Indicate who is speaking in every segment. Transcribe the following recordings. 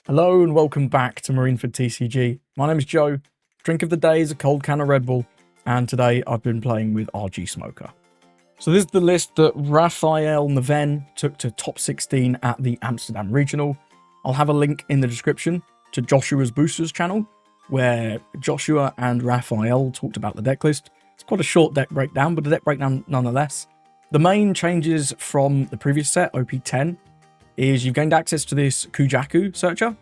Speaker 1: Hello and welcome back to Marineford TCG. My name is Joe. Drink of the day is a cold can of Red Bull, and today I've been playing with RG Smoker. So this is the list that Raphael took to top 16 at the Amsterdam Regional. I'll have a link in the description to Joshua's Boosters channel, where Joshua and Raphael talked about the deck list. It's quite a short deck breakdown, but a deck breakdown nonetheless. The main changes from the previous set, OP10, is you've gained access to this Kujyaku searcher,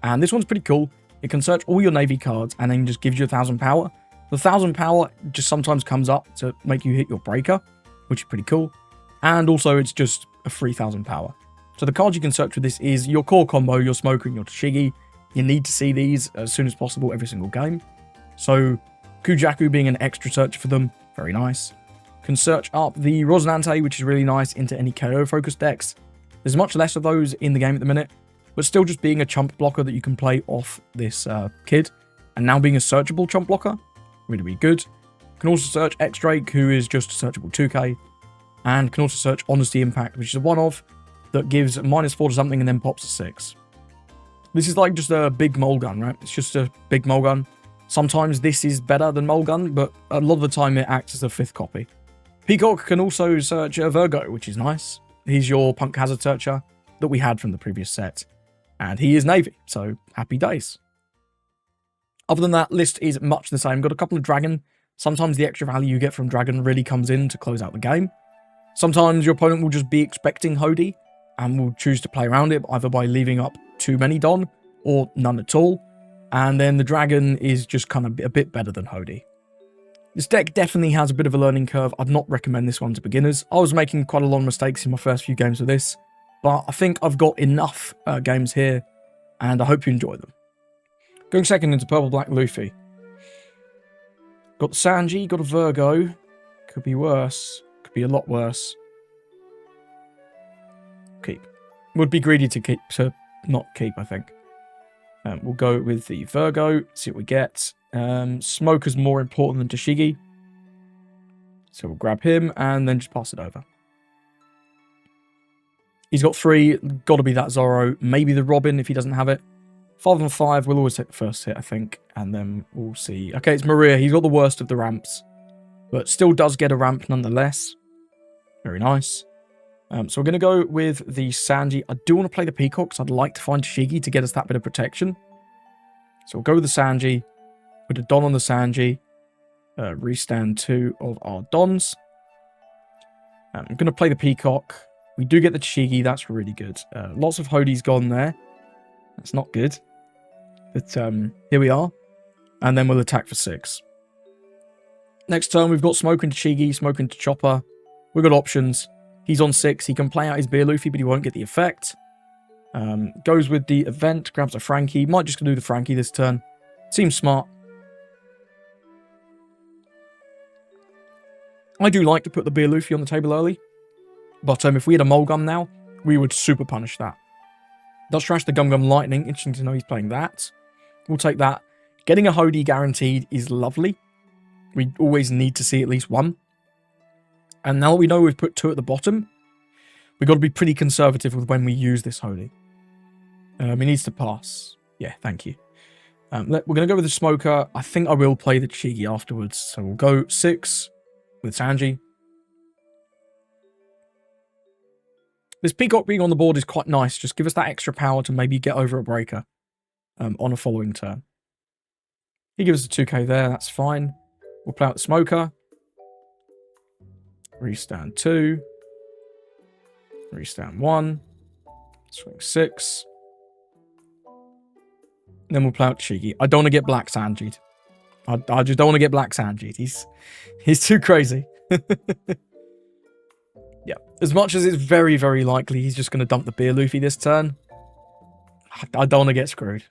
Speaker 1: and this one's pretty cool. It can search all your navy cards and then just gives you 1,000 power. The 1,000 power just sometimes comes up to make you hit your breaker, which is pretty cool, and also it's just a 3,000 power. So the cards you can search with this is your core combo, your Smoker and your Tashigi. You need to see these as soon as possible every single game. So Kujyaku being an extra searcher for them, very nice. Can search up the Rosinante, which is really nice, into any KO focused decks. There's much less of those in the game at the minute, but still just being a chump blocker that you can play off this kid, and now being a searchable chump blocker, really, really good. Can also search X-Drake, who is just a searchable 2k, and can also search Honesty Impact, which is a one-off that gives -4 to something and then pops a 6. This is like just a big mole gun, right? It's just a big mole gun. Sometimes this is better than mole gun, but a lot of the time it acts as a 5th copy. Peacock can also search a Virgo, which is nice. He's your Punk Hazard searcher that we had from the previous set. And he is Navy, so happy days. Other than that, list is much the same. Got a couple of Dragon. Sometimes the extra value you get from Dragon really comes in to close out the game. Sometimes your opponent will just be expecting Hody and will choose to play around it, either by leaving up too many Don or none at all. And then the Dragon is just kind of a bit better than Hody. This deck definitely has a bit of a learning curve. I'd not recommend this one to beginners. I was making quite a lot of mistakes in my first few games with this, but I think I've got enough games here, and I hope you enjoy them. Going second into Purple Black Luffy. Got the Sanji, got a Virgo. Could be worse. Could be a lot worse. Keep. Would be greedy to not keep, I think. We'll go with the Virgo, see what we get. Smoker's more important than Tashigi, so we'll grab him and then just pass it over. He's got 3, gotta be that Zoro, maybe the Robin if he doesn't have it. 5 on 5, we'll always take the first hit, I think, and then we'll see. Okay, it's Maria, he's got the worst of the ramps, but still does get a ramp nonetheless. Very nice. So we're going to go with the Sanji. I do want to play the Peacocks. I'd like to find Tashigi to get us that bit of protection. So we'll go with the Sanji. Put a Don on the Sanji. Restand 2 of our Dons. I'm going to play the Peacock. We do get the Tashigi. That's really good. Lots of Hody's gone there. That's not good. But here we are. And then we'll attack for 6. Next turn, we've got Smoke into Tashigi, Smoke into Chopper. We've got options. He's on 6. He can play out his PB Luffy, but he won't get the effect. Goes with the event. Grabs a Frankie. Might just do the Frankie this turn. Seems smart. I do like to put the PB Luffy on the table early. But if we had a Mole Gun now, we would super punish that. Does trash the Gum Gum Lightning. Interesting to know he's playing that. We'll take that. Getting a Hody guaranteed is lovely. We always need to see at least 1. And now that we know we've put 2 at the bottom, we've got to be pretty conservative with when we use this Hody. He needs to pass. Yeah, thank you. We're going to go with the Smoker. I think I will play the Tashigi afterwards. So we'll go 6 with Sanji. This Peacock being on the board is quite nice. Just give us that extra power to maybe get over a breaker on a following turn. He gives us a 2k there. That's fine. We'll play out the Smoker. Restand 2. Restand 1. Swing 6. Then we'll play out Tashigi. I don't want to get Black Sanji'd. I just don't want to get Black Sanji'd. He's too crazy. Yeah. As much as it's very, very likely he's just going to dump the PB Luffy this turn, I don't want to get screwed.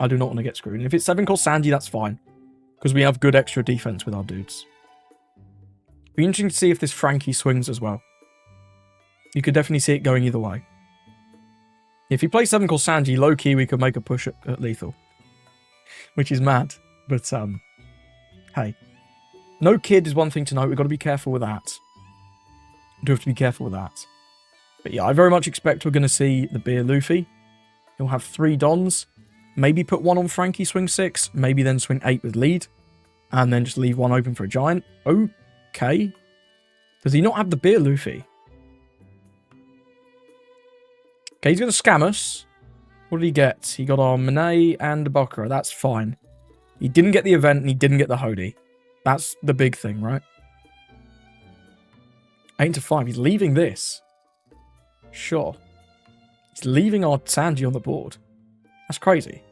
Speaker 1: I do not want to get screwed. And if it's 7-cost Sanji, that's fine. Because we have good extra defense with our dudes. Be interesting to see if this Frankie swings as well. You could definitely see it going either way. If he plays 7-cost Sanji, low-key we could make a push at lethal. Which is mad. But, hey. No kid is one thing to note. We've got to be careful with that. We do have to be careful with that. But yeah, I very much expect we're going to see the PB Luffy. He'll have 3 Dons. Maybe put 1 on Frankie, swing 6. Maybe then swing 8 with lead. And then just leave 1 open for a giant. Okay. Does he not have the Beer Luffy? Okay, he's going to scam us. What did he get? He got our Monet and a Bakura. That's fine. He didn't get the event and he didn't get the Hody. That's the big thing, right? 8-5. He's leaving this. Sure. He's leaving our Sanji on the board. That's crazy.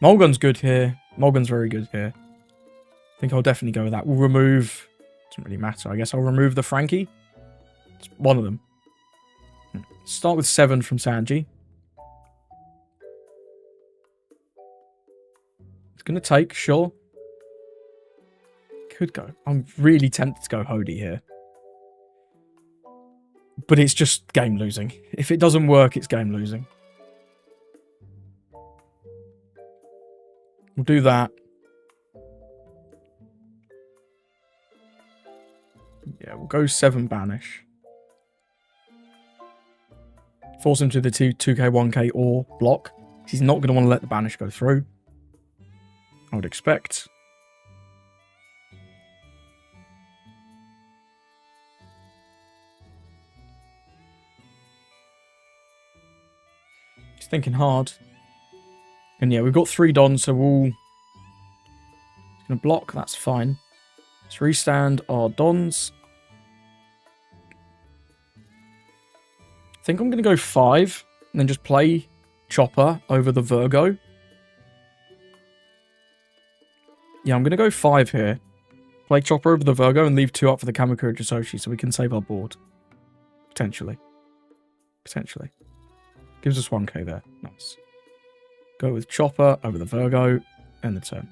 Speaker 1: Mulgun's good here. Mulgun's very good here. I think I'll definitely go with that. We'll remove... Doesn't really matter. I guess I'll remove the Frankie. It's one of them. Start with 7 from Sanji. It's going to take, sure. Could go. I'm really tempted to go Hody here. But it's just game losing. If it doesn't work, it's game losing. We'll do that. Yeah, we'll go 7 banish. Force him to the 2k, 1k or block. He's not going to want to let the banish go through. I would expect. He's thinking hard. And yeah, we've got 3 Dons, so we'll... He's going to block, that's fine. Let's restand our Dons. I think I'm going to go 5, and then just play Chopper over the Virgo. Yeah, I'm going to go 5 here. Play Chopper over the Virgo and leave 2 up for the Kamakura Jisoshi so we can save our board. Potentially. Potentially. Gives us 1k there. Nice. Go with Chopper over the Virgo. End the turn.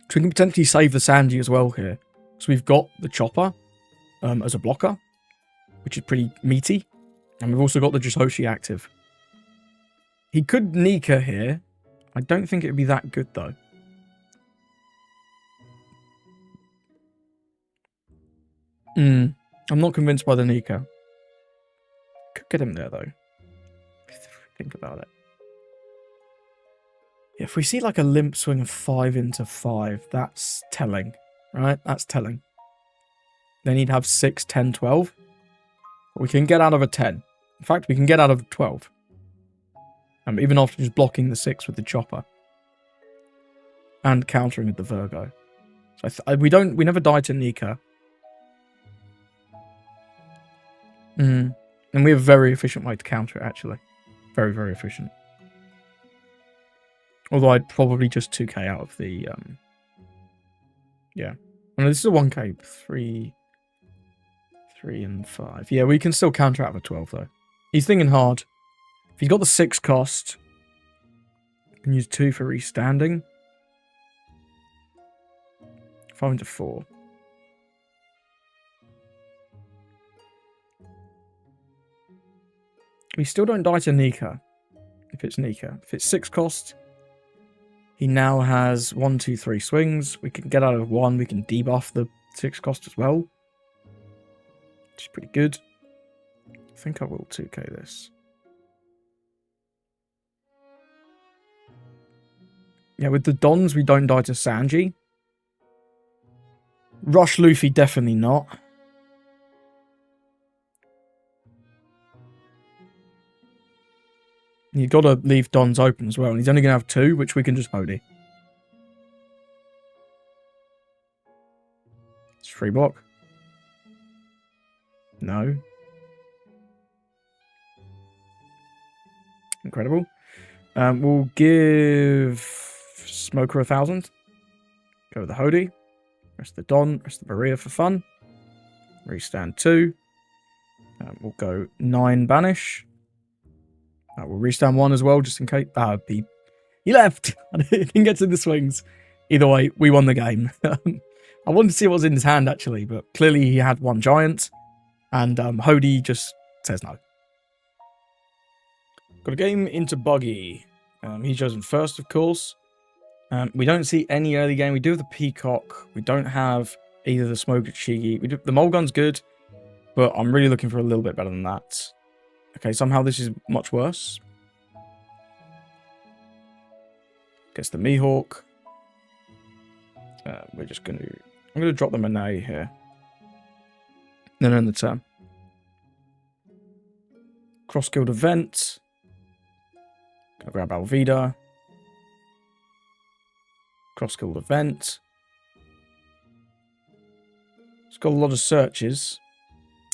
Speaker 1: So we can potentially save the Sanji as well here. So we've got the Chopper as a blocker, which is pretty meaty. And we've also got the Jisoshi active. He could Nika here. I don't think it would be that good, though. I'm not convinced by the Nika. Could get him there, though. Think about it. Yeah, if we see like a limp swing of 5-5, that's telling. Right? That's telling. Then he'd have 6, 10, 12. But we can get out of a 10. In fact, we can get out of a 12. Even after just blocking the 6 with the Chopper. And countering with the Virgo. So we never die to Nika. And we have a very efficient way to counter it, actually. Very, very efficient. Although I'd probably just 2k out of the... Yeah. Oh, no, this is a 1k. 3 and 5. Yeah, we can still counter out of a 12, though. He's thinking hard. If he's got the 6 cost, you can use 2 for restanding. 5-4. We still don't die to Nika. If it's Nika. If it's 6 cost, he now has 1, 2, 3 swings. We can get out of 1. We can debuff the 6 cost as well. Which is pretty good. I think I will 2k this. Yeah, with the Dons, we don't die to Sanji. Rush Luffy, definitely not. You've got to leave Dons open as well. And he's only going to have 2, which we can just Hody. It's free block. No. Incredible. We'll give Smoker 1,000. Go with the Hody. Rest the Don. Rest the Berea for fun. Restand 2. We'll go 9 Banish. We'll restand 1 as well, just in case. He left. I didn't get to the swings. Either way, we won the game. I wanted to see what was in his hand, actually, but clearly he had 1 giant. And Hody just says no. Got a game into Buggy. He's chosen first, of course. We don't see any early game. We do have the Peacock. We don't have either the Smoke or Shigi. The Mulgun's good. But I'm really looking for a little bit better than that. Okay, somehow this is much worse. Gets the Mihawk. We're just going to... I'm going to drop the Monet here. Then end the turn. Cross-guild event. Gonna grab Alvida. Cross-guild event. It's got a lot of searches.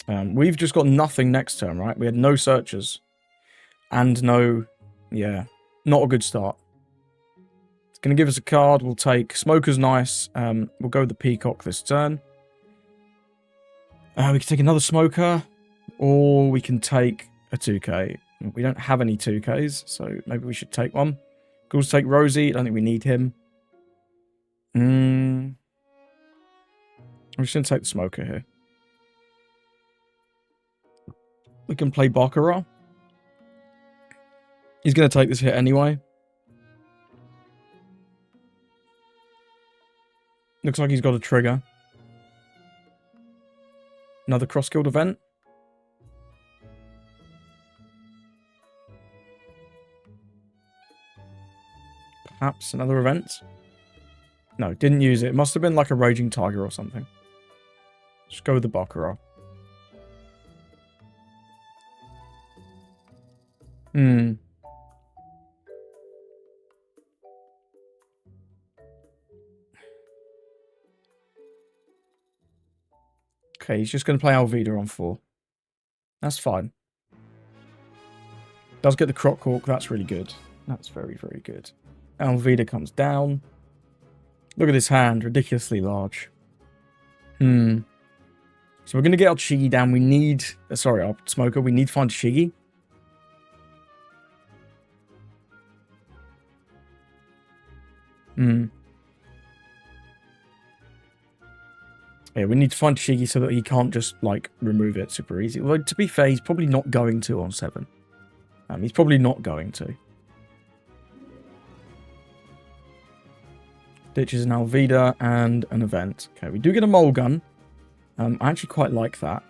Speaker 1: We've just got nothing next turn, right? We had no searches. And no... Yeah. Not a good start. It's going to give us a card. We'll take... Smoker's nice. We'll go with the Peacock this turn. We can take another Smoker. Or we can take a 2k. We don't have any 2ks, so maybe we should take one. Could also take Rosie. I don't think we need him. I'm just going to take the Smoker here. We can play Baccarat. He's going to take this hit anyway. Looks like he's got a trigger. Another cross-guild event. Perhaps another event. No, didn't use it. It must have been like a Raging Tiger or something. Just go with the Baccarat. Okay, he's just going to play Alvida on 4. That's fine. Does get the Croc Hawk. That's really good. That's very, very good. Alvida comes down. Look at this hand. Ridiculously large. So we're going to get our Shiggy down. We need... sorry, our Smoker. We need to find Shiggy. Yeah, we need to find Shiggy so that he can't just, like, remove it super easy. Well, to be fair, he's probably not going to on 7. He's probably not going to. Ditches an Alvida and an event. Okay, we do get a Mole Gun. I actually quite like that.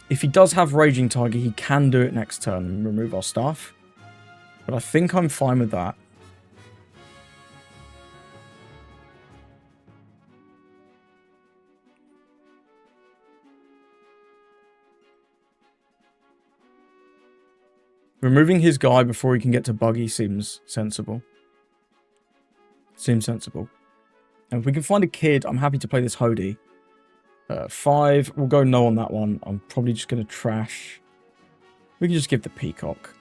Speaker 1: If he does have Raging Tiger, he can do it next turn and remove our stuff. But I think I'm fine with that. Removing his guy before he can get to Buggy seems sensible. Seems sensible. And if we can find a kid, I'm happy to play this Hody. 5, we'll go no on that one. I'm probably just going to trash. We can just give the Peacock.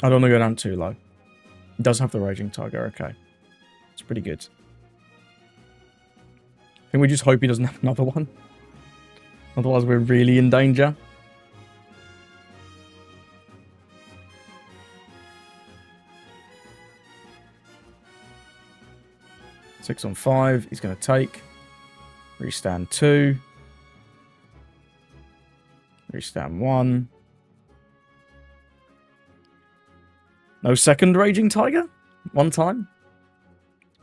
Speaker 1: I don't want to go down too low. It does have the Raging Tiger, okay. It's pretty good. I think we just hope he doesn't have another one. Otherwise we're really in danger. Six on 5, he's going to take. Restand 2. Restand 1. No second Raging Tiger? One time?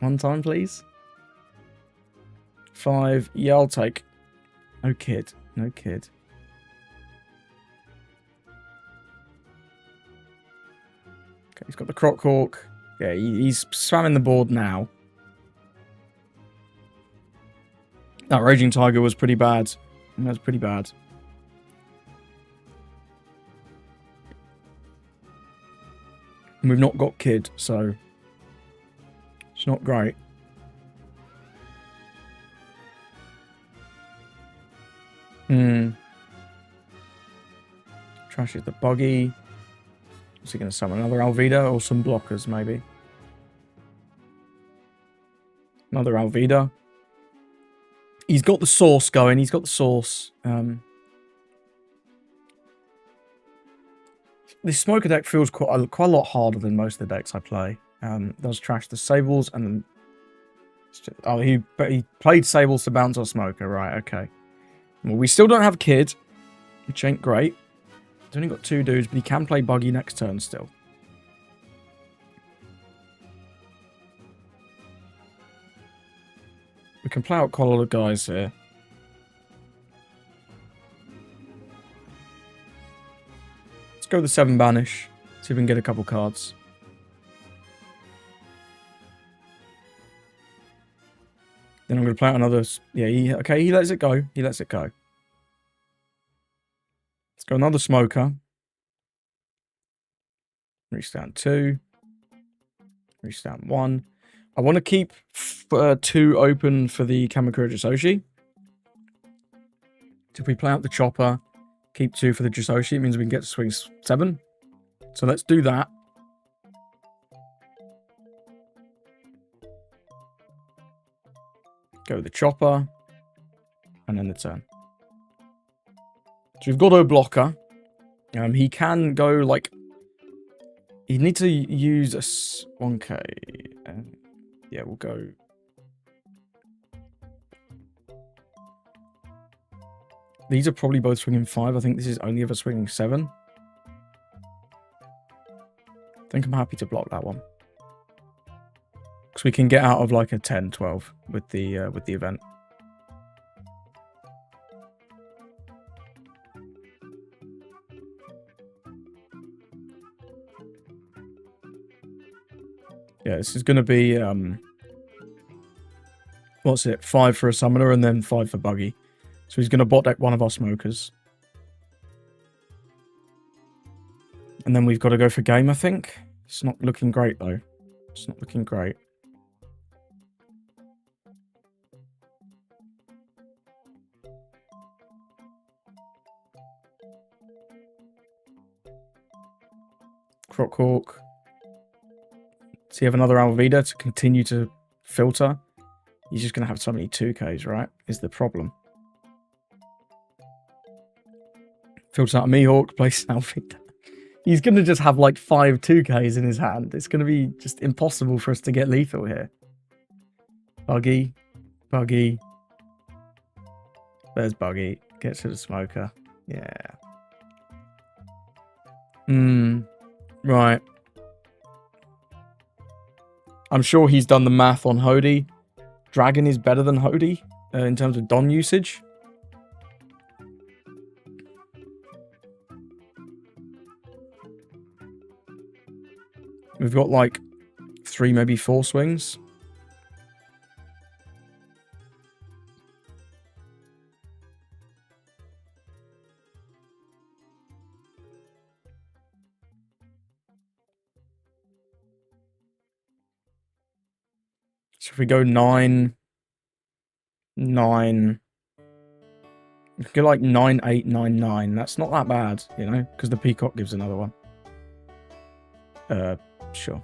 Speaker 1: One time, please. 5. Yeah, I'll take. No kid. No kid. Okay, he's got the Croc Hawk. Yeah, he's spamming the board now. That Raging Tiger was pretty bad. That was pretty bad. And we've not got Kid, so it's not great. Trashes the Buggy. Is he going to summon another Alvida or some blockers, maybe? Another Alvida. He's got the sauce going. He's got the sauce. This Smoker deck feels quite a lot harder than most of the decks I play. Does trash the Sables and then... Oh, he played Sables to bounce our Smoker. Right, okay. Well, we still don't have Kid, which ain't great. He's only got 2 dudes, but he can play Buggy next turn still. We can play out quite a lot of guys here. Let's go with the 7 banish. See if we can get a couple cards. Then I'm going to play out another... Yeah, okay, he lets it go. He lets it go. Let's go another smoker. Reach down 2. Reach down 1. I want to keep 2 open for the Kamakura Jisoshi. So if we play out the chopper, keep 2 for the Jisoshi, it means we can get to swing 7. So let's do that. Go with the chopper. And then the turn. So we've got a blocker. He can go like... He'd need to use a 1k. Yeah, we'll go... These are probably both swinging 5. I think this is only ever swinging 7. I think I'm happy to block that one. Because we can get out of like a 10, 12 with the event. Yeah, this is going to be, what's it, 5 for a summoner and then 5 for Buggy. So he's going to bot deck one of our smokers. And then we've got to go for game, I think. It's not looking great, though. It's not looking great. Crockhawk. Does he have another Alvida to continue to filter? He's just going to have so many 2Ks, right? Is the problem. Filters out a Mihawk, plays Alvida. He's going to just have like 5 2Ks in his hand. It's going to be just impossible for us to get lethal here. Buggy. Buggy. There's Buggy. Gets to the smoker. Yeah. Right. I'm sure he's done the math on Hody. Dragon is better than Hody in terms of Don usage. We've got like 3, maybe 4 swings. So if we go 9, 9, we could go like 9, 8, 9, 9. That's not that bad, you know, because the Peacock gives another one. Sure.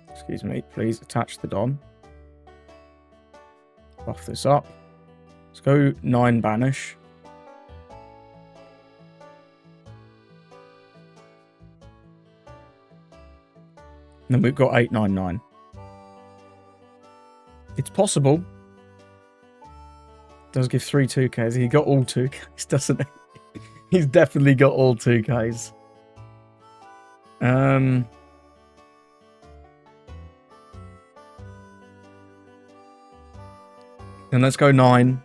Speaker 1: Excuse me, please attach the Don. Buff this up. Let's go 9 banish. And then we've got 8, 9, 9. It's possible. Does give 3 2Ks. He got all 2Ks, doesn't he? He's definitely got all 2Ks. And let's go 9.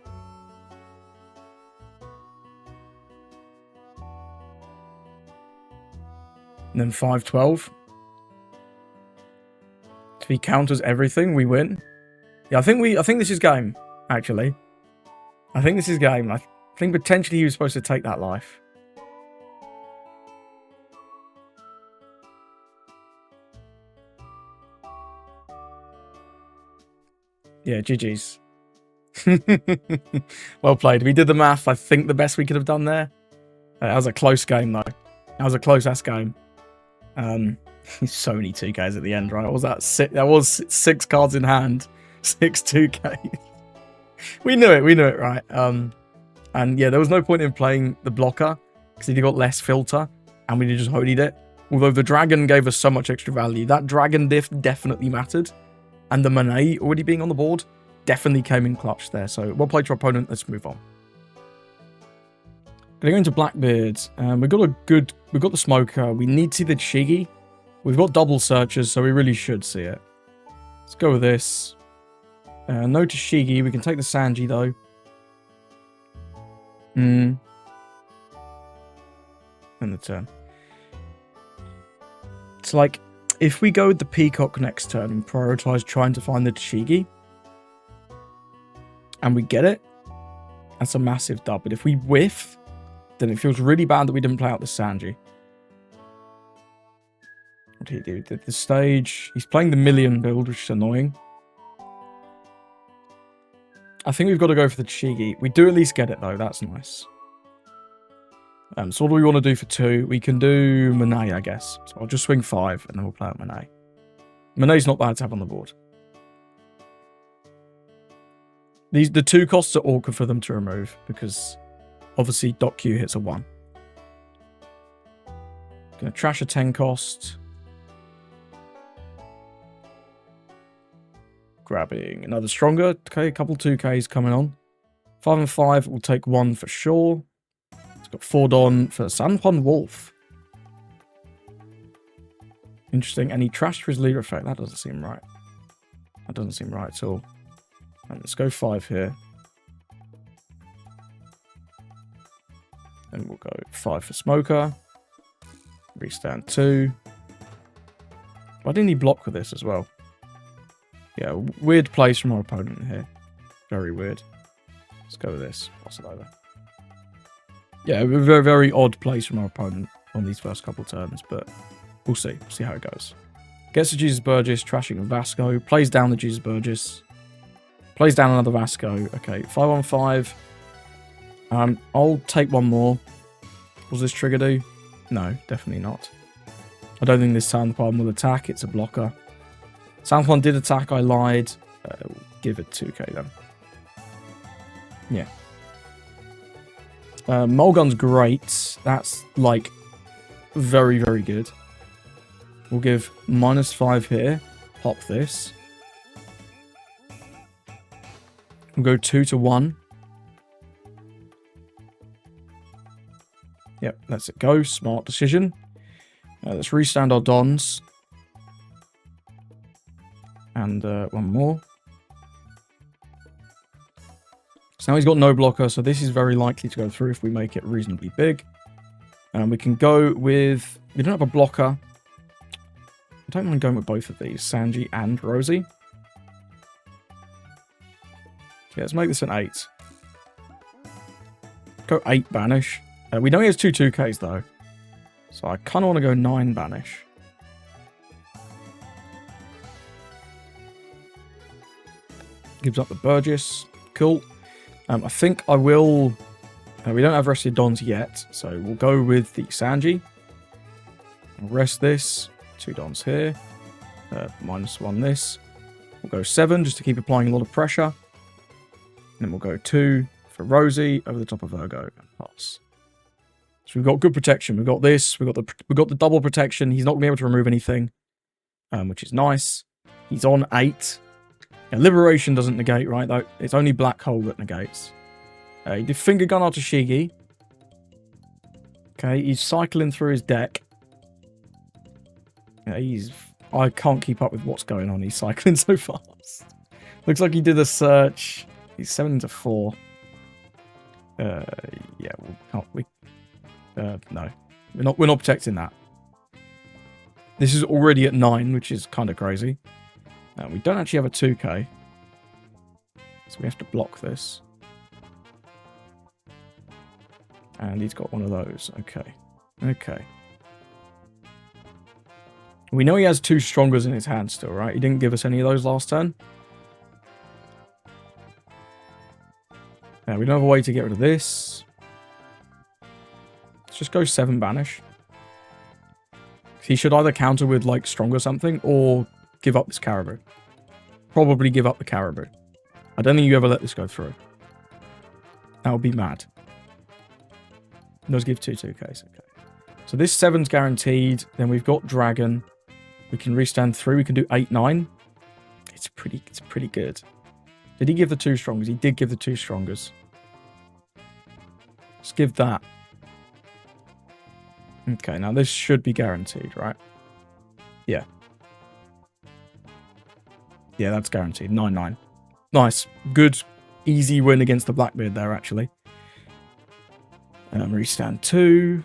Speaker 1: And then 5, 12. If he counters everything, we win. Yeah, I think this is game, actually. I think this is game. I think potentially he was supposed to take that life. Yeah, GG's. Well played. We did the math. I think the best we could have done there. That was a close game, though. That was a close-ass game. So many 2Ks at the end, right? What was that? That was 6 cards in hand. 6 2Ks. We knew it, right? And yeah, there was no point in playing the blocker because he got less filter and we just Hodied it. Although the dragon gave us so much extra value. That dragon diff definitely mattered. And the Monet already being on the board definitely came in clutch there. So well played to our opponent. Let's move on. Gonna go into Blackbeard. We've got the Smoker. We need to see the Chigi. We've got double searches, so we really should see it. Let's go with this. No Tashigi. We can take the Sanji, though. And the turn. It's like, if we go with the Peacock next turn and prioritize trying to find the Tashigi, and we get it, that's a massive dub. But if we whiff, then it feels really bad that we didn't play out the Sanji. What did he do? Did the stage... He's playing the million build, which is annoying. I think we've got to go for the Tashigi. We do at least get it, though. That's nice. So what do we want to do for 2? We can do Monet, I guess. So I'll just swing 5, and then we'll play out Monet. Monet's not bad to have on the board. The 2 costs are awkward for them to remove, because obviously Doc Q hits a 1. Gonna trash a 10 cost. Grabbing another stronger. Okay, a couple 2Ks coming on. 5 and 5, we'll take 1 for sure. It's got 4 Don for San Juan Wolf. Interesting. And he trashed for his leader effect. That doesn't seem right. That doesn't seem right at all. And let's go 5 here. And we'll go 5 for Smoker. Restand 2. Why didn't he block with this as well? Yeah, weird plays from our opponent here. Very weird. Let's go with this. Pass it over. Yeah, very, very odd plays from our opponent on these first couple turns, but we'll see. See how it goes. Gets the Jesus Burgess, trashing a Vasco. Plays down the Jesus Burgess. Plays down another Vasco. Okay, 5 on 5. I'll take 1 more. What does this trigger do? No, definitely not. I don't think this San Juan will attack. It's a blocker. San Juan did attack. I lied. We'll give it 2k then. Yeah. Mulgun's great. That's, like, very, very good. We'll give -5 here. Pop this. We'll go 2 to 1. Yep, lets it go. Smart decision. Let's restand our Dons. And 1 more. So now he's got no blocker, so this is very likely to go through if we make it reasonably big. And we can go with... We don't have a blocker. I don't mind going with both of these, Sanji and Rosie. Okay, let's make this an 8. Go 8 banish. We know he has 2 2Ks though. So I kind of want to go 9 banish. Gives up the Burgess. Cool. I think I will... we don't have rested Dons yet, so we'll go with the Sanji. I'll rest this. 2 Dons here. -1 this. We'll go 7 just to keep applying a lot of pressure. And then we'll go 2 for Rosie over the top of Virgo and pass. So we've got good protection. We've got this. We've got the double protection. He's not going to be able to remove anything, which is nice. He's on 8. Yeah, Liberation doesn't negate, right? Though it's only Black Hole that negates. He did Finger Gun after Shigi. Okay, he's cycling through his deck. Yeah, I can't keep up with what's going on. He's cycling so fast. Looks like he did a search. He's 7 into 4. Yeah, no, we're not protecting that. This is already at 9, which is kind of crazy. We don't actually have a 2k, so we have to block this. And he's got one of those. Okay. We know he has 2 strongers in his hand still, right? He didn't give us any of those last turn. We don't have a way to get rid of this. Let's just go 7 banish. He should either counter with, like, stronger something, or give up this Caribou. Probably give up the Caribou. I don't think you ever let this go through. That would be mad. Let's give 2 2Ks. Okay. So So this 7's guaranteed. Then we've got Dragon. We can restand 3. We can do 8, 9. It's pretty good. Did he give the 2 strongers? He did give the 2 strongers. Let's give that. Okay, now this should be guaranteed, right? Yeah. Yeah, that's guaranteed. 9, 9. Nice. Good, easy win against the Blackbeard there, actually. Restand 2.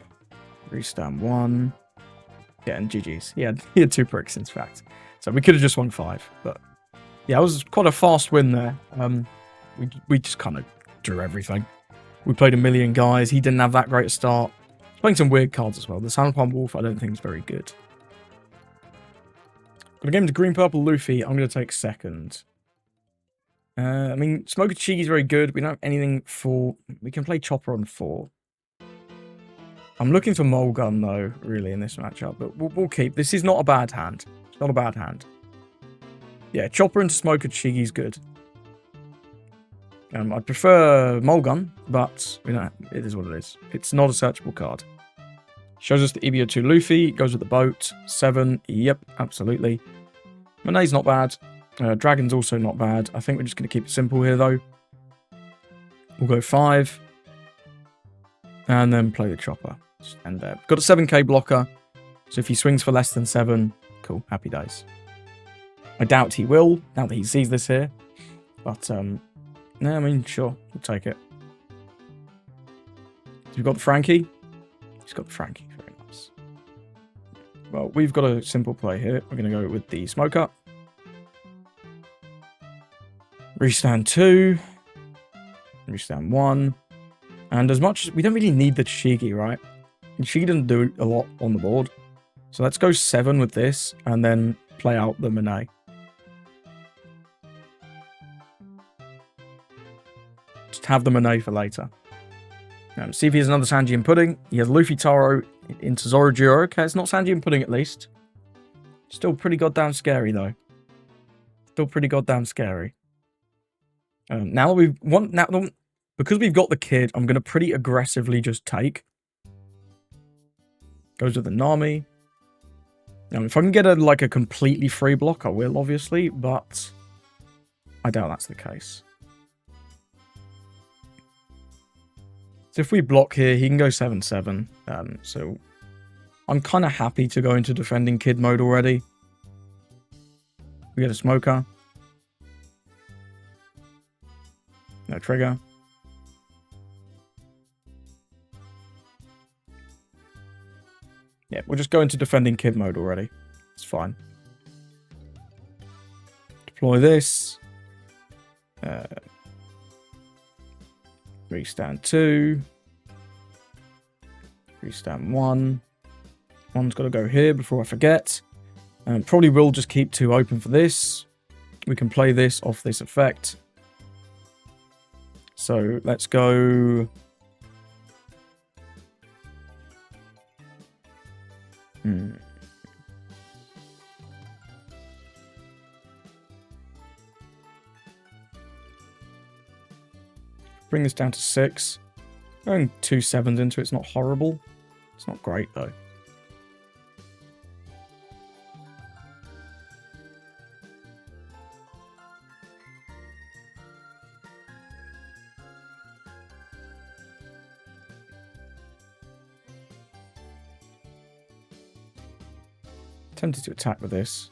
Speaker 1: Restand 1. Yeah, and GG's. He had 2 pricks, in fact. So we could have just won 5, but... Yeah, it was quite a fast win there. We just kind of drew everything. We played a million guys. He didn't have that great a start. Playing some weird cards as well. The Sandpalm Wolf I don't think is very good. Got a game to Green Purple Luffy. I'm going to take second. I mean, Smoker Cheeky is very good. We don't have anything for... We can play Chopper on 4. I'm looking for Mulgun, though, really, in this matchup. But we'll keep. This is not a bad hand. It's not a bad hand. Yeah, Chopper into Smoker Cheeky is good. I prefer Mulgun, but, you know, it is what it is. It's not a searchable card. Shows us the EBO2 Luffy. Goes with the boat. 7. Yep, absolutely. Monet's not bad. Dragon's also not bad. I think we're just going to keep it simple here, though. We'll go 5. And then play the Chopper. And got a 7k blocker. So if he swings for less than 7, cool, happy days. I doubt he will, now that he sees this here. But, no, I mean, sure, we'll take it. So we've got the Frankie. He's got the Frankie, very nice. Well, we've got a simple play here. We're going to go with the Smoker. Restand 2. Restand 1. And as much as we don't really need the Shigi, right? Shigi doesn't do a lot on the board. So let's go 7 with this and then play out the Monet. Just have the Monet for later. See if he has another Sanji Pudding. He has Luffy Taro into Zorojiro. Okay, it's not Sanji Pudding at least. Still pretty goddamn scary though. Still pretty goddamn scary. Now we've because we've got the kid, I'm gonna pretty aggressively just take. Goes with the Nami. Now, if I can get a completely free block, I will obviously, but I doubt that's the case. So if we block here, he can go 7-7. So I'm kind of happy to go into defending kid mode already. We get a Smoker. No trigger. Yeah, we'll just go into defending kid mode already. It's fine. Deploy this. Restand 2. Restand 1. One's got to go here before I forget. Probably will just keep 2 open for this. We can play this off this effect. So let's go... Bring this down to 6. Going 2 7s into it's not horrible. It's not great though. Tempted to attack with this.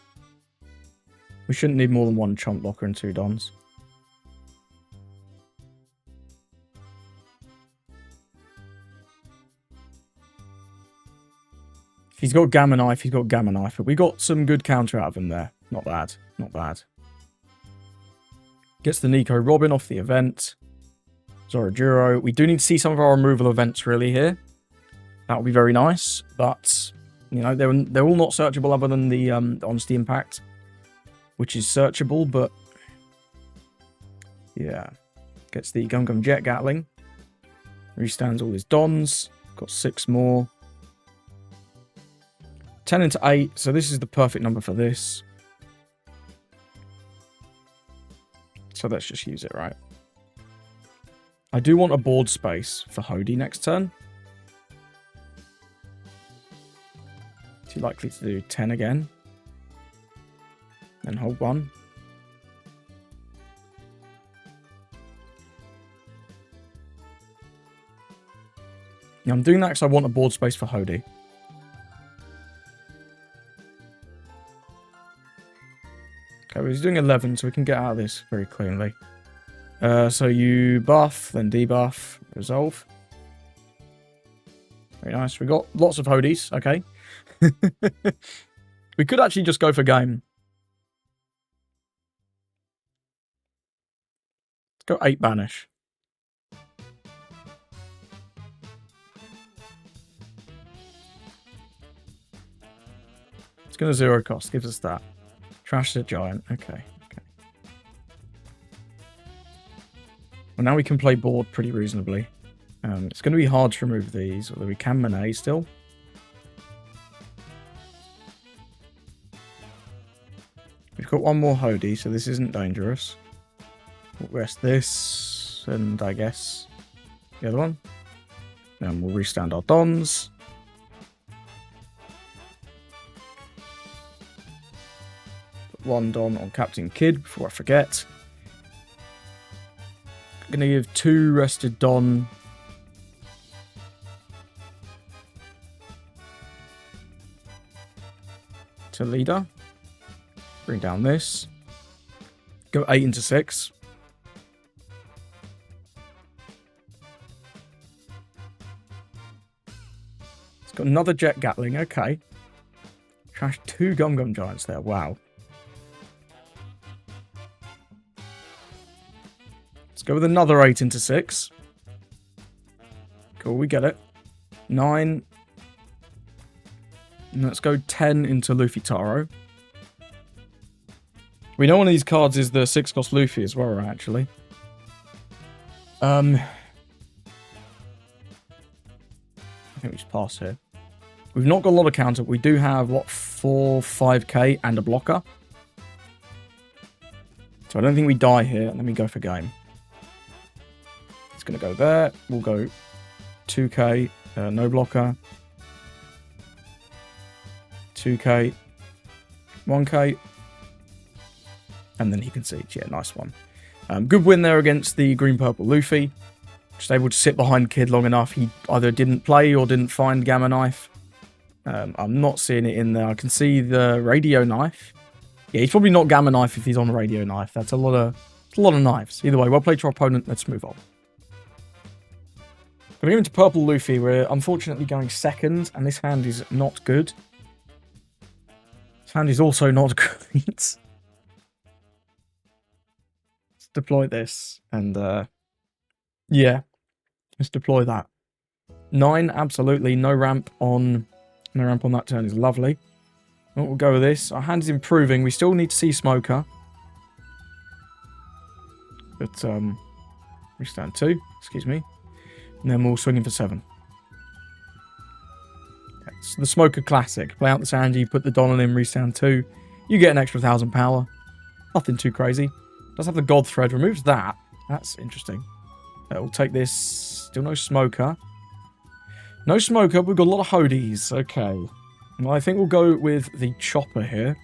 Speaker 1: We shouldn't need more than 1 chomp blocker and 2 dons. If he's got Gamma Knife, he's got Gamma Knife. But we got some good counter out of him there. Not bad. Not bad. Gets the Nico Robin off the event. Zorojiro. We do need to see some of our removal events really here. That would be very nice. But... you know, they're all not searchable other than the Honesty Impact, which is searchable, but yeah. Gets the Gum Gum Jet Gatling. Restands all his dons. Got 6 more. 10 into 8, so this is the perfect number for this. So let's just use it, right? I do want a board space for Hody next turn. You're likely to do 10 again. Then hold 1. Now I'm doing that because I want a board space for Hody. Okay, well, he's doing 11, so we can get out of this very cleanly. So you buff, then debuff, resolve. Very nice. We got lots of Hodies. Okay. We could actually just go for game. Let's go 8 banish. It's going to 0 cost. Gives us that. Trash the giant. Okay. Well, now we can play board pretty reasonably. It's going to be hard to remove these, although we can Monet still. We've got one more Hody, so this isn't dangerous. We'll rest this, and I guess the other one. Then we'll restand our Dons. Put 1 Don on Captain Kid before I forget. I'm going to give 2 rested Don. To leader. Bring down this. Go 8 into 6. It's got another Jet Gatling. Okay. Trash 2 Gum Gum Giants there. Wow. Let's go with another 8 into 6. Cool, we get it. 9. And let's go 10 into Luffy Taro. We know one of these cards is the 6-cost Luffy as well, actually. I think we just pass here. We've not got a lot of counter. We do have, what, 4, 5k and a blocker. So I don't think we die here. Let me go for game. It's going to go there. We'll go 2k, no blocker. 2k, 1k, and then he concedes. Yeah, nice one. Good win there against the green-purple Luffy. Just able to sit behind Kid long enough. He either didn't play or didn't find Gamma Knife. I'm not seeing it in there. I can see the Radio Knife. Yeah, he's probably not Gamma Knife if he's on Radio Knife. That's a lot of knives. Either way, well played to our opponent. Let's move on. Going to go into Purple Luffy. We're unfortunately going second, and this hand is not good. This hand is also not great. Let's deploy this, and yeah, let's deploy that. 9, absolutely. No ramp on that turn is lovely. Well, we'll go with this. Our hand is improving. We still need to see Smoker. But, restand 2, excuse me. And then we'll swing in for 7. It's the Smoker classic. Play out the Sanji, put the Don on him, restand 2. You get an extra 1,000 power. Nothing too crazy. Does have the God Thread. Removes that. That's interesting. We'll take this. Still no Smoker. No Smoker. We've got a lot of Hodies. Okay. Well, I think we'll go with the Chopper here.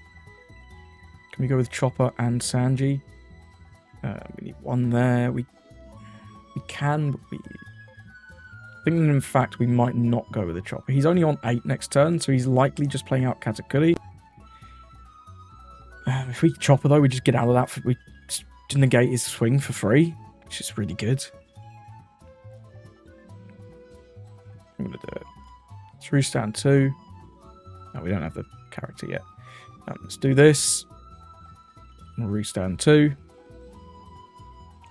Speaker 1: Can we go with Chopper and Sanji? We need 1 there. We can, but I think, in fact, we might not go with the Chopper. He's only on 8 next turn, so he's likely just playing out Katakuri. If we Chopper, though, we just get out of that. We just negate his swing for free, which is really good. I'm going to do it. Let's restand 2. No, we don't have the character yet. Let's do this. We'll restand 2.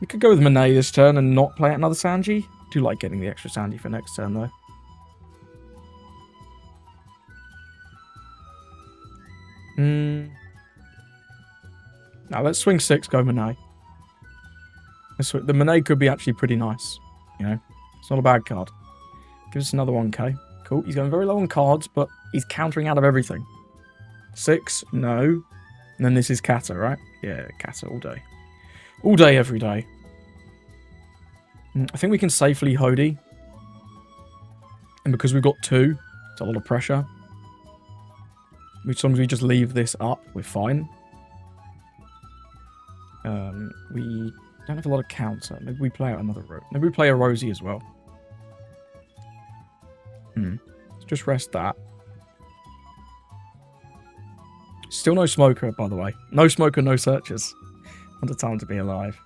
Speaker 1: We could go with Monet this turn and not play out another Sanji. Do like getting the extra Sanji for next turn, though. Now let's swing 6, go Monet. The Monet could be actually pretty nice. You know, it's not a bad card. Give us another 1k. Cool. He's going very low on cards, but he's countering out of everything. 6, no. And then this is Kata, right? Yeah, Kata all day. All day, every day. I think we can safely Hody. And because we've got 2, it's a lot of pressure. As long as we just leave this up, we're fine. We don't have a lot of counter. Maybe we play out another route. Maybe we play a Rosie as well. Let's just rest that. Still no smoker, by the way. No smoker, no searchers. What a time to be alive.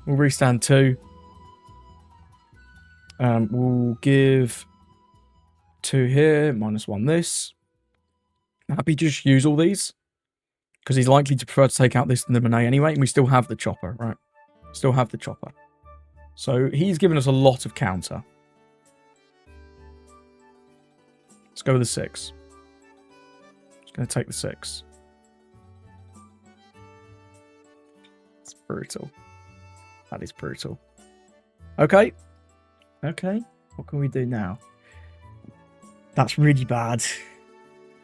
Speaker 1: We'll restand 2. We'll give 2 here, -1 this. Happy to just use all these. Because he's likely to prefer to take out this than the Monet anyway. And we still have the chopper, right? Still have the chopper. So he's given us a lot of counter. Let's go with the 6. Just going to take the 6. It's brutal. That is brutal. Okay. Okay. What can we do now? That's really bad.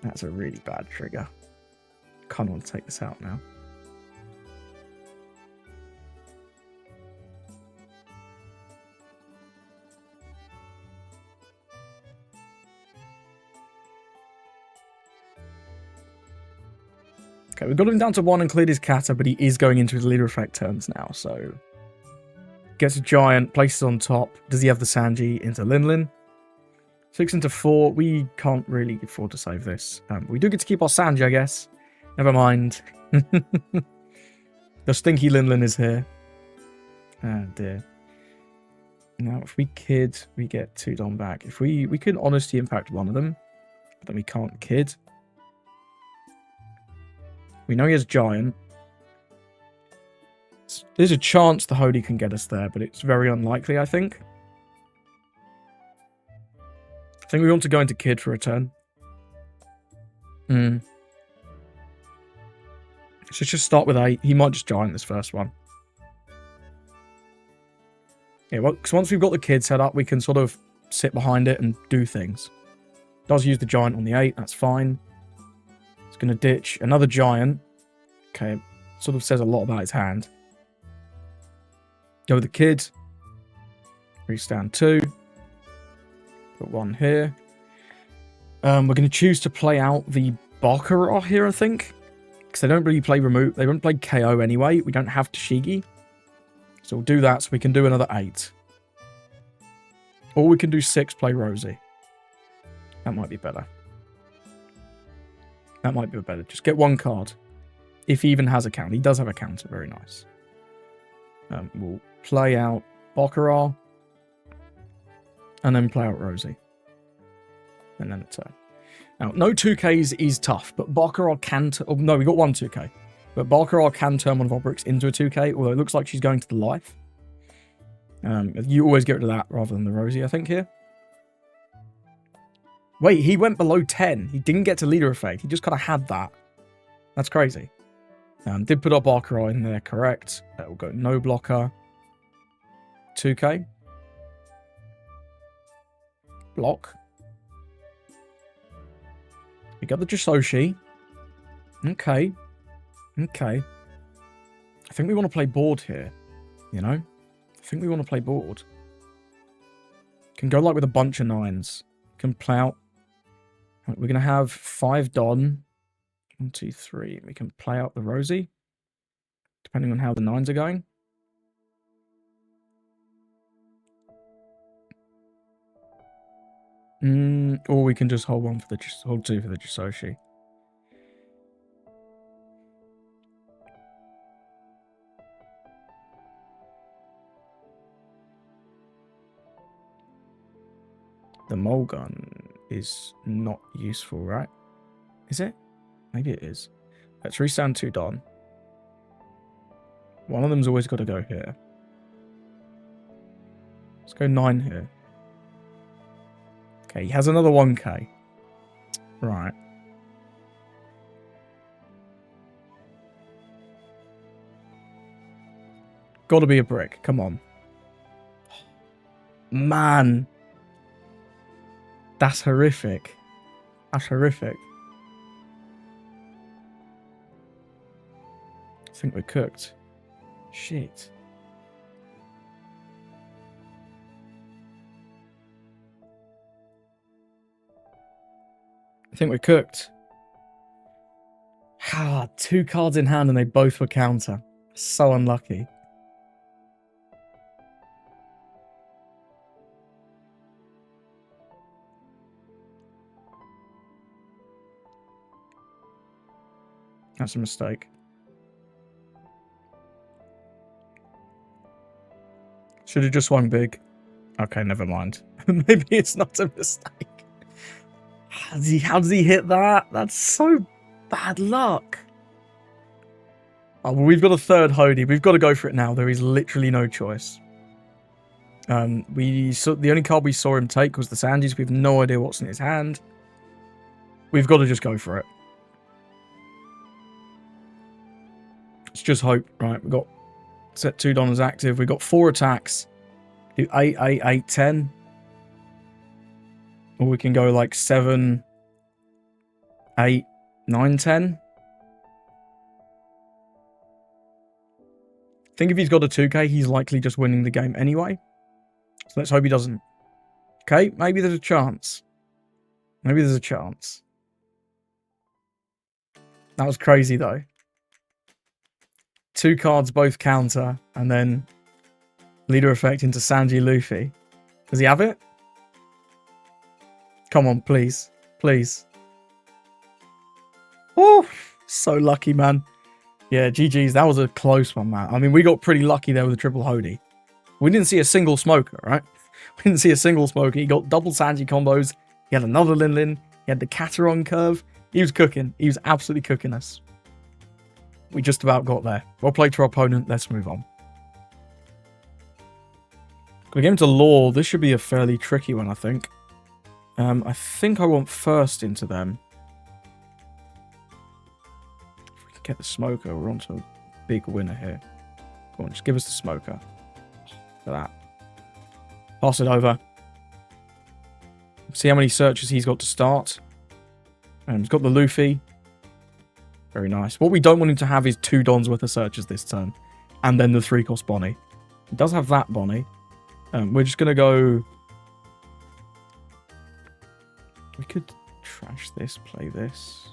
Speaker 1: That's a really bad trigger. Kind of want to take this out now. Okay, we've got him down to 1 and cleared his kata, but he is going into his leader effect turns now, so... Gets a giant, places on top. Does he have the Sanji into Linlin? 6 into 4. We can't really afford to save this. We do get to keep our Sanji, I guess. Never mind. The stinky Linlin is here. Oh dear. Now, if we kid, we get 2 Dom back. If we can honesty impact one of them, but then we can't kid. We know he has giant. There's a chance the Hody can get us there, but it's very unlikely, I think. I think we want to go into kid for a turn. Let's just start with 8. He might just giant this first one. Yeah, well, because once we've got the kid set up, we can sort of sit behind it and do things. Does use the giant on the 8, that's fine. It's going to ditch another giant. Okay, sort of says a lot about his hand. Go with the kid. Restand 2. Put 1 here. We're going to choose to play out the Baccarat here, I think. Because they don't really play remove. They don't play KO anyway. We don't have Tashigi. So we'll do that so we can do another 8. Or we can do 6, play Rosie. That might be better. That might be better. Just get 1 card. If he even has a counter. He does have a counter. Very nice. We'll play out Baccarat. And then play out Rosie. And then a turn. Now, no 2Ks is tough, but Baccarat can... Oh, no, we got 1 2K. But Baccarat can turn one of our bricks into a 2K, although it looks like she's going to the life. You always get rid of that rather than the Rosie, I think, here. Wait, he went below 10. He didn't get to leader effect. He just kind of had that. That's crazy. Did put our Baccarat in there, correct. We'll go no blocker. 2K. Block. We got the Jisoshi. Okay. Okay. I think we want to play board here. You know? I think we want to play board. Can go like with a bunch of 9s. Can play out. We're going to have 5 Don. 1, 2, 3. We can play out the Rosie. Depending on how the 9s are going. Or we can just hold 1 for the hold 2 for the Jisoshi. The mole gun is not useful, right? Is it? Maybe it is. Let's restand 2 Don. One of them's always got to go here. Let's go 9 here. Okay, he has another 1K. Right. Got to be a brick. Come on. Man. That's horrific. That's horrific. I think we're cooked. Shit. I think we're cooked. Ah, 2 cards in hand and they both were counter. So unlucky. That's a mistake. Should have just swung big. Okay, never mind. Maybe it's not a mistake. How does he hit that? That's so bad luck. Oh, well, we've got a third Hody. We've got to go for it now. There is literally no choice. The only card we saw him take was the Sanji's. We have no idea what's in his hand. We've got to just go for it. Let's just hope. Right, we've got set 2 Donners active. We've got 4 attacks. Do 8, 8, 8, 10. Or we can go like 7, 8, 9, 10. I think if he's got a 2k, he's likely just winning the game anyway. So let's hope he doesn't. Okay, maybe there's a chance. Maybe there's a chance. That was crazy, though. 2 cards, both counter, and then leader effect into Sanji Luffy. Does he have it? Come on, please. Please. Oh, so lucky, man. Yeah, GG's. That was a close one, man. I mean, we got pretty lucky there with a triple Hody. We didn't see a single smoker, right? We didn't see a single smoker. He got double Sanji combos. He had another Lin Lin. He had the Cateron curve. He was cooking. He was absolutely cooking us. We just about got there. Well played to our opponent. Let's move on. Gonna get into lore. This should be a fairly tricky one, I think. I think I want first into them. If we can get the smoker, we're onto a big winner here. Go on, just give us the smoker. Look at that. Pass it over. See how many searches he's got to start. He's got the Luffy. Very nice. What we don't want him to have is 2 Dons worth of searches this turn. And then the 3-cost Bonnie. He does have that Bonnie. We're just going to go... We could trash this, play this.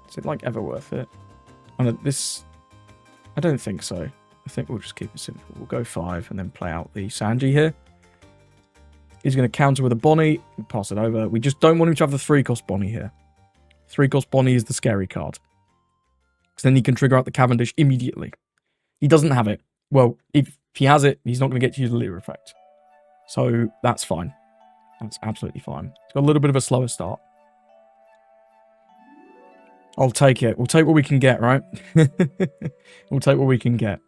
Speaker 1: Is it, like, ever worth it? And this... I don't think so. I think we'll just keep it simple. We'll go 5 and then play out the Sanji here. He's going to counter with a Bonnie. Pass it over. We just don't want him to have the 3-cost Bonnie here. 3-cost Bonnie is the scary card. Because then he can trigger out the Cavendish immediately. He doesn't have it. Well, if he has it, he's not going to get to use the leader effect. So that's fine. That's absolutely fine. It's got a little bit of a slower start. I'll take it. We'll take what we can get, right? We'll take what we can get.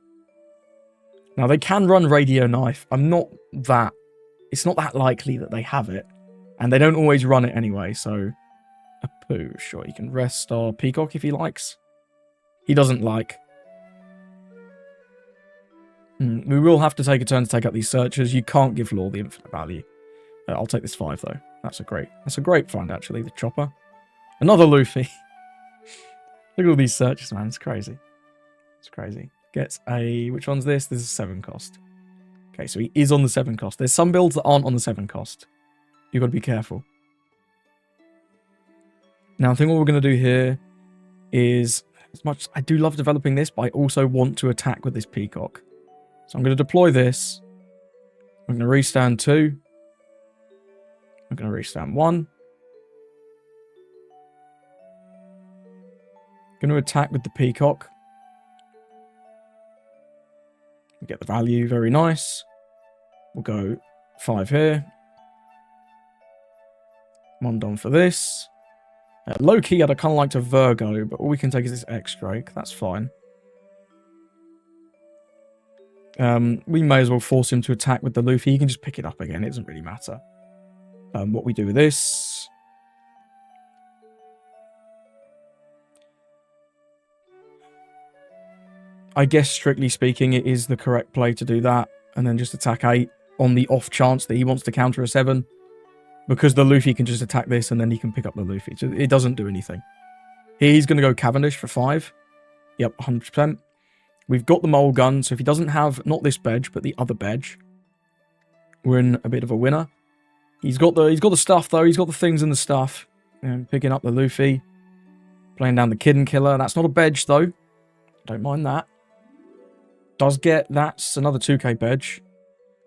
Speaker 1: Now, they can run Radio Knife. It's not that likely that they have it. And they don't always run it anyway, so... Apu, sure, he can rest our Peacock if he likes. He doesn't like. We will have to take a turn to take out these searches. You can't give Law the infinite value. I'll take this 5, though. That's a great find, actually, the chopper. Another Luffy. Look at all these searches, man. It's crazy. It's crazy. Gets a... Which one's this? This is 7 cost. Okay, so he is on the 7 cost. There's some builds that aren't on the 7 cost. You've got to be careful. Now, I think what we're going to do here is... As much as I do love developing this, but I also want to attack with this Peacock. So I'm going to deploy this. I'm going to restand 2. I'm going to restand 1. Going to attack with the Peacock. We get the value, very nice. We'll go 5 here. 1 Don for this. Low key, I'd kind of like to Virgo, but all we can take is this X-Drake. That's fine. We may as well force him to attack with the Luffy. He can just pick it up again. It doesn't really matter. What we do with this... I guess, strictly speaking, it is the correct play to do that. And then just attack 8 on the off chance that he wants to counter a 7. Because the Luffy can just attack this and then he can pick up the Luffy. So it doesn't do anything. Here he's going to go Cavendish for 5. Yep, 100%. We've got the mole gun, so if he doesn't have, not this badge, but the other badge, we're in a bit of a winner. He's got the stuff, though. He's got the things and the stuff. Picking up the Luffy. Playing down the Kidden Killer. That's not a bedge, though. Don't mind that. Does get... That's another 2k bedge.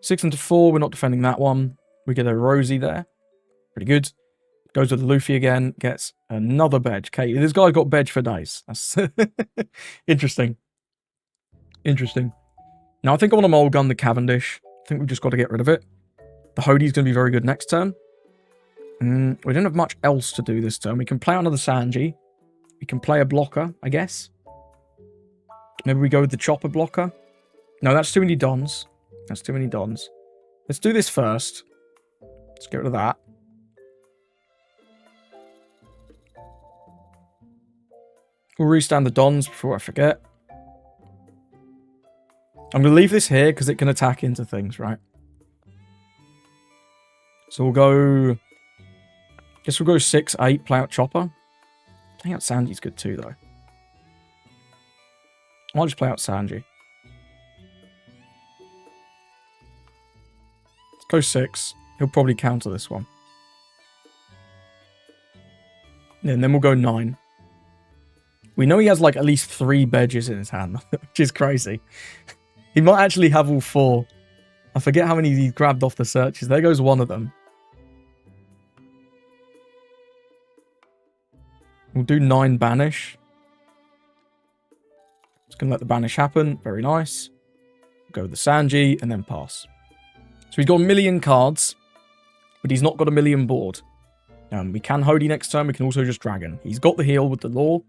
Speaker 1: 6 into 4. We're not defending that one. We get a Rosie there. Pretty good. Goes with the Luffy again. Gets another bedge. Okay, this guy's got bedge for days. That's interesting. Interesting. Now, I think I want to mole gun the Cavendish. I think we've just got to get rid of it. The Hodie's going to be very good next turn. We don't have much else to do this turn. We can play out another Sanji. We can play a blocker, I guess. Maybe we go with the Chopper blocker. No, that's too many Dons. That's too many Dons. Let's do this first. Let's get rid of that. We'll restand the Dons before I forget. I'm going to leave this here because it can attack into things, right? So we'll go... Guess we'll go 6, 8, play out Chopper. I think out Sanji's good too, though. I'll just play out Sanji. Let's go 6. He'll probably counter this one. And then we'll go 9. We know he has like at least 3 bedges in his hand, which is crazy. He might actually have all 4. I forget how many he grabbed off the searches. There goes one of them. We'll do 9 banish. Just going to let the banish happen. Very nice. Go with the Sanji and then pass. So he's got 1 million cards, but he's not got 1 million board. We can Hodie next turn. We can also just Dragon. He's got the heal with the Law.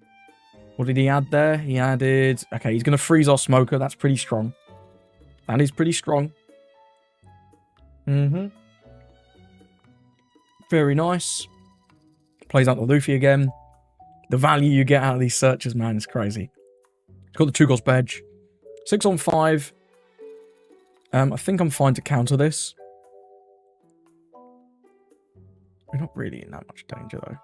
Speaker 1: What did he add there? He added... Okay, he's going to freeze our Smoker. That's pretty strong. That is pretty strong. Very nice. Plays out the Luffy again. The value you get out of these searches, man, is crazy. He's got the 2 Ghost Bedge. 6 on 5. I think I'm fine to counter this. We're not really in that much danger, though.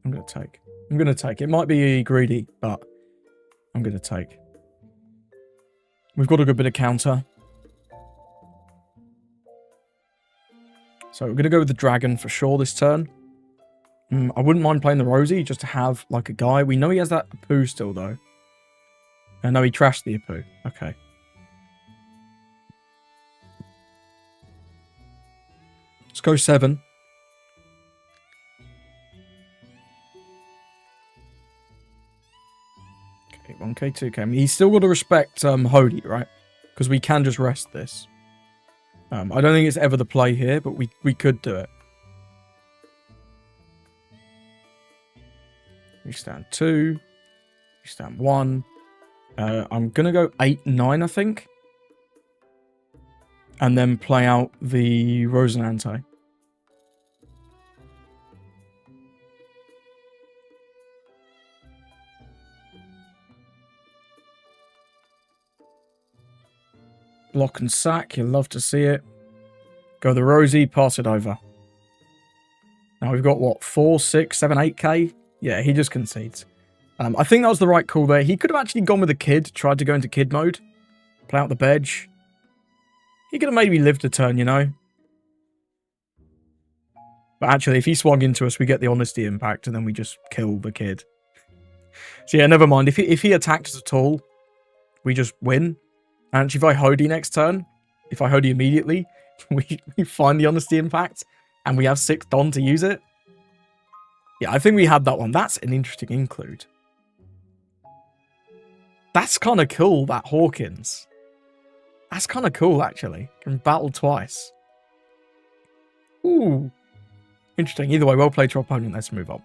Speaker 1: I'm going to take. I'm going to take. It might be greedy, but I'm going to take. We've got a good bit of counter. So we're going to go with the Dragon for sure this turn. I wouldn't mind playing the Rosie just to have like a guy. We know he has that Apu still, though. I know he trashed the Apu. Okay. Let's go 7. Okay, 1k, 2k. I mean, he's still got to respect Hodie, right? Because we can just rest this. I don't think it's ever the play here, but we could do it. We stand 2. We stand 1. I'm going to go 8, 9, I think. And then play out the Rosinante. Block and sack. You'll love to see it. Go the Rosie. Pass it over. Now we've got, what, 4, 6, 7, 8k? Yeah, he just concedes. I think that was the right call there. He could have actually gone with the Kid. Tried to go into Kid mode. Play out the Bedge. He could have maybe lived a turn, you know. But actually, if he swung into us, we get the Honesty impact, and then we just kill the Kid. So yeah, never mind. If he attacked us at all, we just win. And actually, if I Hodie next turn, if I Hodie immediately, we find the Honesty impact, and we have 6 Don to use it. Yeah, I think we had that one. That's an interesting include. That's kind of cool, that Hawkins. That's kind of cool, actually. Can battle twice. Ooh. Interesting. Either way, well played to our opponent. Let's move on.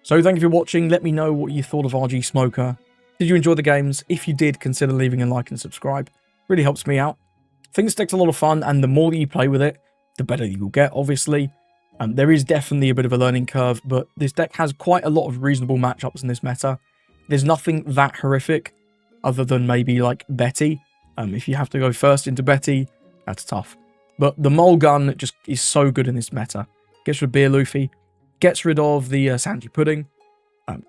Speaker 1: So, thank you for watching. Let me know what you thought of RG Smoker. Did you enjoy the games? If you did, consider leaving a like and subscribe. Really helps me out. I think this deck's a lot of fun, and the more that you play with it, the better you'll get, obviously. There is definitely a bit of a learning curve, but this deck has quite a lot of reasonable matchups in this meta. There's nothing that horrific, other than maybe like Betty. If you have to go first into Betty, that's tough. But the Mole Gun just is so good in this meta. Gets rid of PB Luffy, gets rid of the Sanji Pudding,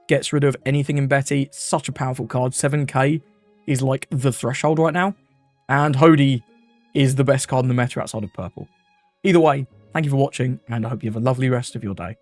Speaker 1: gets rid of anything in Betty. Such a powerful card. 7k is like the threshold right now. And Hodie is the best card in the meta outside of purple. Either way, thank you for watching, and I hope you have a lovely rest of your day.